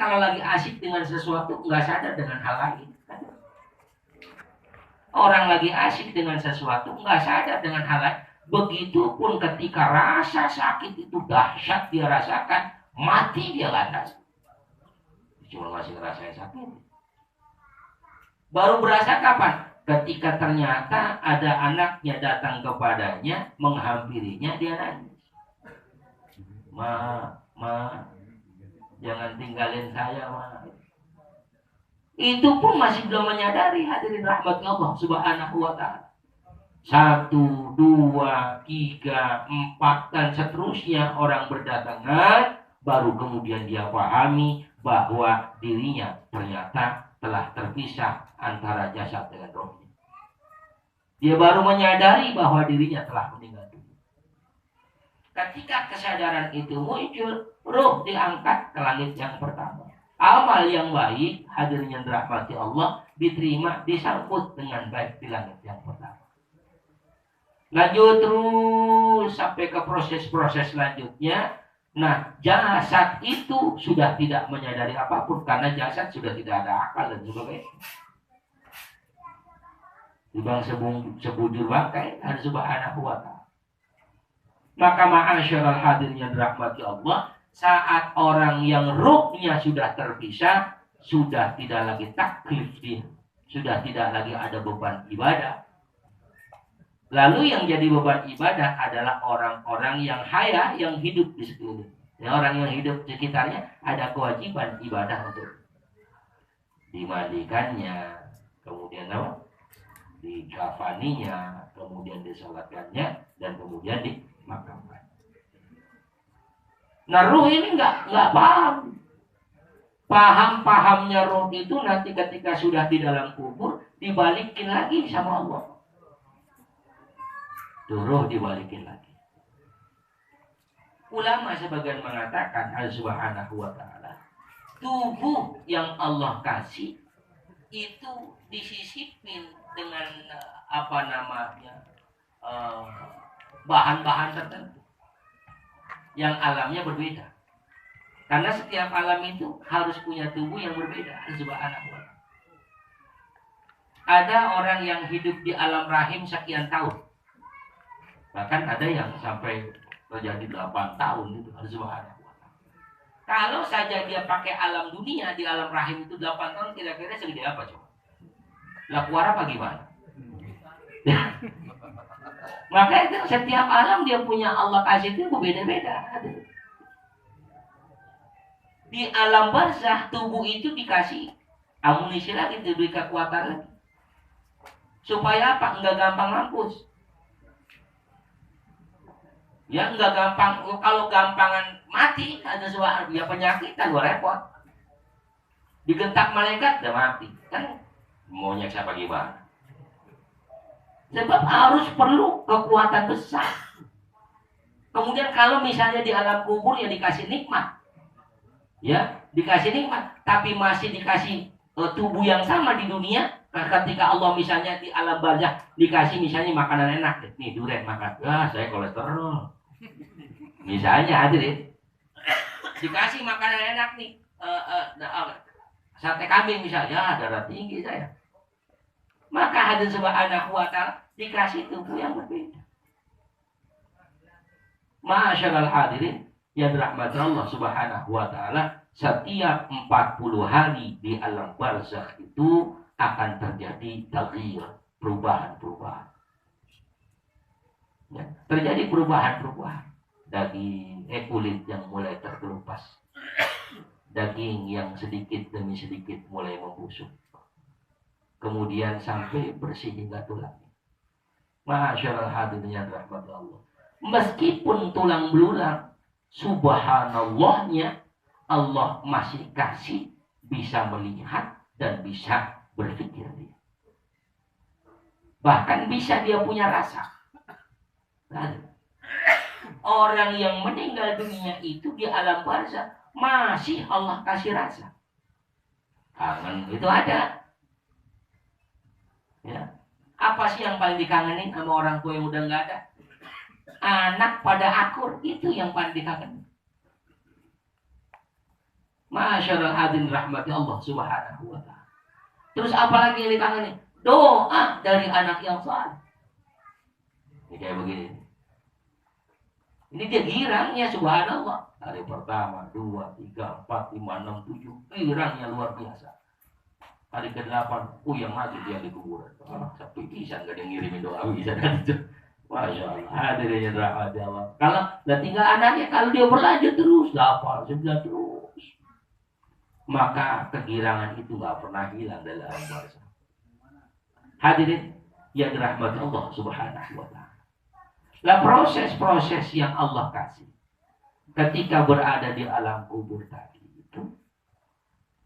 kalau lagi asik dengan sesuatu nggak sadar dengan hal lain. Orang lagi asik dengan sesuatu nggak sadar dengan hal lain. Begitupun ketika rasa sakit itu dahsyat dia rasakan, mati dia lantas. Cuma masih ngerasain sakit. Baru berasa kapan? Ketika ternyata ada anaknya datang kepadanya, menghampirinya, dia nangis. Ma, jangan tinggalin saya, ma. Itu pun masih belum menyadari, hadirin rahmat Allah subhanahu wa ta'ala. 1, 2, 3, 4 dan seterusnya orang berdatangan, baru kemudian dia pahami bahwa dirinya ternyata telah terpisah antara jasad dengan rohnya. Dia baru menyadari bahwa dirinya telah meninggal dunia. Ketika kesadaran itu muncul, roh diangkat ke langit yang pertama. Amal yang baik, hadirin yang dirahmati Allah, diterima, disambut dengan baik di langit yang pertama. Lanjut terus sampai ke proses-proses selanjutnya. Nah, jasad itu sudah tidak menyadari apapun karena jasad sudah tidak ada akal dan sebagainya. Dibang sebujur bangkai harus subhanahu wa ta'ala. Maka ma'asyiral hadirin yang dirahmati Allah, saat orang yang ruhnya sudah terpisah, sudah tidak lagi taklif dia, sudah tidak lagi ada beban ibadah. Lalu yang jadi beban ibadah adalah orang-orang yang haya, yang hidup di sekeliling. Ya, orang yang hidup di sekitarnya ada kewajiban ibadah untuk dimandikannya, kemudian apa? Dikafaninya, kemudian disalatkannya, dan kemudian dimakamkan. Nah, ruh ini nggak paham. Paham-pahamnya ruh itu nanti ketika sudah di dalam kubur dibalikin lagi sama Allah. Ruh dibalikin lagi. Ulama sebagian mengatakan subhanahu wa ta'ala, tubuh yang Allah kasih itu disisipin dengan bahan-bahan tertentu yang alamnya berbeda. Karena setiap alam itu harus punya tubuh yang berbeda. Subhanahu wa ta'ala. Ada orang yang hidup di alam rahim sekian tahun. Bahkan ada yang sampai terjadi 8 tahun itu. Subhanahu wa ta'ala. Kalau saja dia pakai alam dunia, di alam rahim itu 8 tahun, kira-kira segede apa coba? Lakuar apa gimana? Maka itu setiap alam dia punya Allah kasih itu berbeda-beda. Di alam barzah tubuh itu dikasih amunisi lagi, diberi kekuatan lagi. Supaya apa? Enggak gampang mampus. Ya enggak gampang. Kalau gampangan mati ada suara ya penyakitan, gua repot. Digentak malaikat udah mati. Kan maunya siapa gimana? Sebab harus perlu kekuatan besar. Kemudian kalau misalnya di alam kubur ya dikasih nikmat. Ya, dikasih nikmat, tapi masih dikasih tubuh yang sama di dunia. Ketika Allah misalnya di alam barzah dikasih misalnya makanan enak, nih durian makan, saya kolesterol. Misalnya hadirin, dikasih makanan enak nih, sate kambing misalnya, darah tinggi saya. Maka hadirin subhanahu wa ta'ala dikasih tubuh yang berbeda. Masyaallah hadirin yang dirahmati Allah subhanahu wa ta'ala, setiap 40 hari di alam barzakh itu akan terjadi taghyir, perubahan-perubahan. Ya, terjadi perubahan-perubahan. Daging, kulit yang mulai terkelupas. Daging yang sedikit demi sedikit mulai membusuk. Kemudian sampai bersih hingga tulang. Masyaallah hadirin yang dirahmati Allah. Meskipun tulang belulang, subhanallahnya Allah masih kasih bisa melihat dan bisa berpikir dia. Bahkan bisa dia punya rasa. Orang yang meninggal dunia itu di alam barzakh masih Allah kasih rasa. Kangen itu ada. Ya. Apa sih yang paling dikangenin sama orang tua yang udah nggak ada? Anak pada akur, itu yang paling dikangenin. Masyaallah hadirin rahmati Allah Subhanahu wa taala. Terus apalagi yang ditangani? Doa dari anak yang saleh. Ini kayak begini. Ini dia girangnya subhanallah. Hari pertama, 2, 3, 4, 5, 6, 7. Girangnya luar biasa. Hari ke-8, yang mati dia di kuburan. Sampai bisa gak ada ngirimin doa bisa kan itu. Masya Allah. Hadirin rahmati Allah. Kalau tinggal anaknya, kalau dia berlanjut terus, 8, 9 terus. Maka kegirangan itu gak pernah hilang dari alam barzah. Hadirin yang dirahmati Allah Subhanahu wa taala. Lah proses-proses yang Allah kasih ketika berada di alam kubur tadi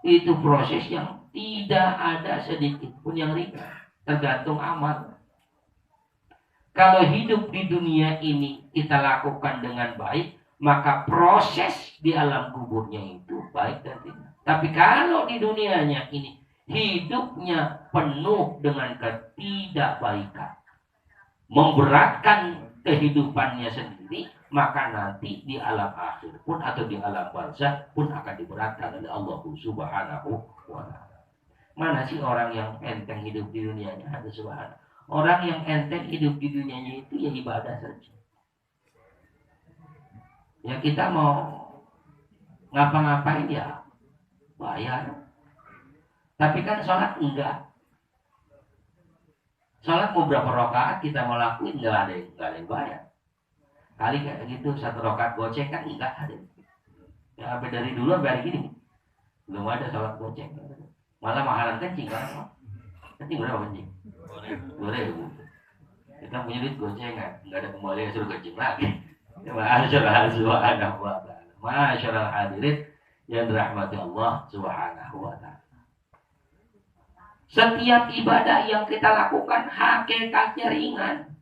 itu proses yang tidak ada sedikit pun yang ringan, tergantung amal. Kalau hidup di dunia ini kita lakukan dengan baik, maka proses di alam kuburnya itu baik dan ringan. Tapi kalau di dunianya ini hidupnya penuh dengan ketidakbaikan, memberatkan kehidupannya sendiri, maka nanti di alam akhir pun atau di alam barzah pun akan diberatkan oleh Allah Subhanahu wa taala. Mana sih orang yang enteng hidup di dunianya? Ada subhanallah. Orang yang enteng hidup di dunianya itu ya ibadah saja. Ya kita mau ngapa-ngapain ya bayar. Tapi kan sholat enggak. Sholat mau berapa rakaat kita mau lakuin enggak ada yang bayar. Kali kayak gitu 1 rakaat goceng kan enggak ada. Ya sampai dari dulu sampai hari gini belum ada sholat goceng. Malah mahalan kencing kan. Kencing berapa kencing? 2.000. Kita punya duit gocengan, enggak ada kembali suruh kencing lagi. Masyaallah subhanahu wa ta'ala. Masyaallah hadirin yang dirahmati Allah Subhanahu wa ta'ala. Setiap ibadah yang kita lakukan hakikatnya ringan.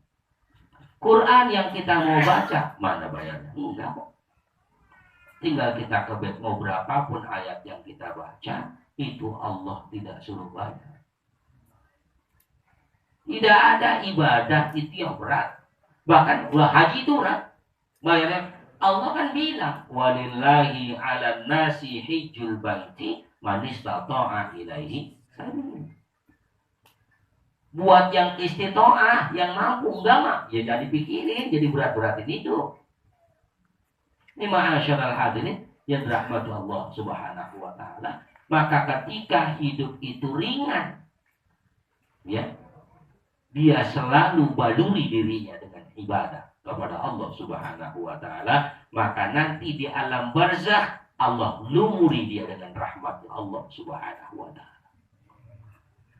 Quran yang kita mau baca, mana bayarnya? Enggak. Tinggal kita kebet mau berapapun ayat yang kita baca, itu Allah tidak suruh bayar. Tidak ada ibadah itu yang berat. Bahkan haji itu berat. Bayarnya Allah kan bilang, walillahi 'alan nasi hijjul baiti man istata'a ilaihi sabila. Buat yang istitoah, yang mampu, enggak mah, ya jadi pikirin, jadi berat-beratin hidup. Ini ma'asyarul hadirin yang dirahmati Allah Subhanahu wa taala. Maka ketika hidup itu ringan, ya, dia selalu baluri dirinya dengan ibadah kepada Allah Subhanahu wa taala, maka nanti di alam barzakh Allah lumuri dia dengan rahmat Allah Subhanahu wa taala.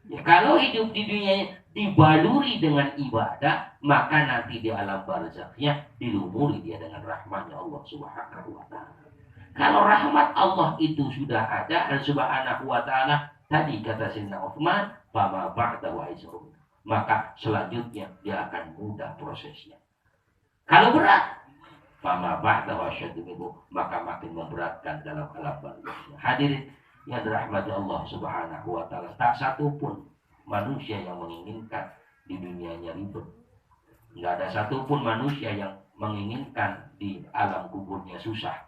Ya, kalau hidup di dunia dibaluri dengan ibadah, maka nanti di alam barzakhnya dilumuri dia dengan rahmatnya Allah Subhanahu wa taala. Kalau rahmat Allah itu sudah ada dan Subhanahu wa taala, tadi kata Sayyidina Utsman, fama ba'da wa isrun, maka selanjutnya dia akan mudah prosesnya. Kalau berat, fama ba'da wa syaddu, maka makin memberatkan dalam alam barzakhnya. Hadirin yang dirahmati Allah Subhanahu wa taala, tak satu pun manusia yang menginginkan di dunianya ribet. Enggak ada satu pun manusia yang menginginkan di alam kuburnya susah.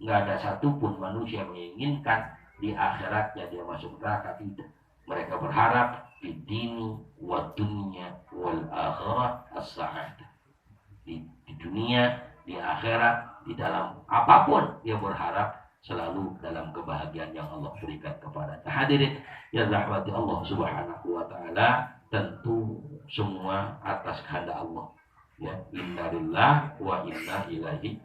Enggak ada satu pun manusia yang menginginkan di akhiratnya dia masuk neraka, tidak. Mereka berharap di dini wa dunya wal akhirat as-sa'adah. Di dunia, di akhirat, di dalam apapun dia berharap selalu dalam kebahagiaan yang Allah berikan kepadanya. Hadirin yang rahmati Allah Subhanahu wa taala, tentu semua atas kehendak Allah. Ya, inna lillahi wa inna ilaihi.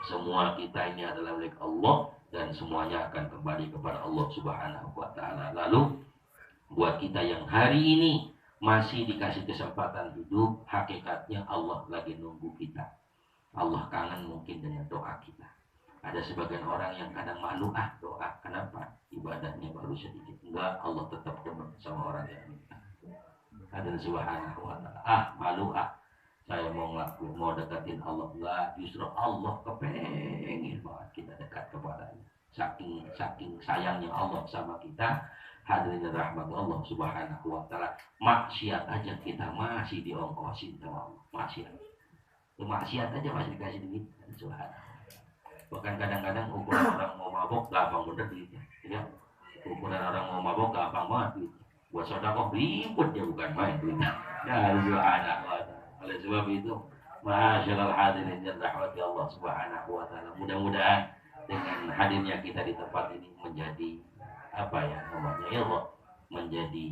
Semua kita ini adalah milik Allah dan semuanya akan kembali kepada Allah Subhanahu wa taala. Lalu buat kita yang hari ini masih dikasih kesempatan hidup, hakikatnya Allah lagi nunggu kita. Allah kangen mungkin dengan doa kita. Ada sebagian orang yang kadang malu, doa, kenapa? Ibadahnya baru sedikit. Enggak, Allah tetap demen sama orang yang minta. Ada Subhanahu wa ta'ala, malu, saya mau ngelakuin, mau deketin Allah. Enggak, justru Allah kepengen banget kita dekat kepadanya. Saking sayangnya Allah sama kita. Hadirin rahmat Allah Subhanahu wa ta'ala, maksiat aja kita masih diongkosin sama Allah. Maksiat aja masih dikasih duit. Subhanallah. Bahkan kadang-kadang ukuran orang mau mabok gampang bener duitnya, ya. Ukuran orang mau mabok gampang banget duitnya. Buat sedekah ribet dia, bukan main duitnya. Ya harus anak. Oleh sebab itu, masyaallah hadirin yang rahmati Allah Subhanahu wa taala. Mudah-mudahan dengan hadirnya kita di tempat ini menjadi apa ya namanya ya Allah, menjadi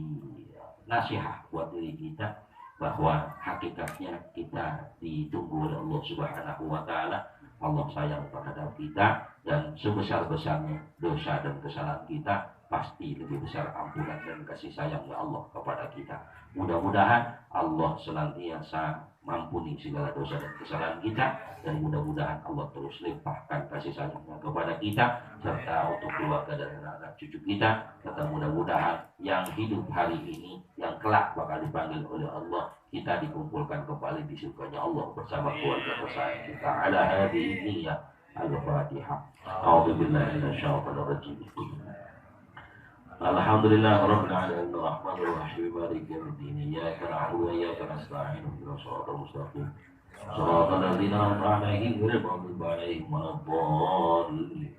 nasihat buat diri kita bahwa hakikatnya kita ditunggu oleh Allah Subhanahu wa taala. Allah sayang terhadap kita, dan sebesar-besarnya dosa dan kesalahan kita pasti lebih besar ampunan dan kasih sayangnya Allah kepada kita. Mudah-mudahan Allah senantiasa mampuni segala dosa dan kesalahan kita, dan mudah-mudahan Allah terus limpahkan kasih sayangnya kepada kita serta untuk keluarga dan anak cucu kita, serta mudah-mudahan yang hidup hari ini yang kelak bakal dipanggil oleh Allah, kita dikumpulkan kembali di surganya Allah bersama keluarga tersayang kita. Ala hadhihi niyyah. Al-Fatihah. A'udzu billahi minasyaitonir rajim. Alhamdulillah rabbil alamin arrahmanir rahim maliki yaumiddin iyyaka na'budu wa iyyaka nasta'in ihdinas siratal mustaqim صراط الذين أنعمت عليهم غير المغضوب عليهم ولا الضالين.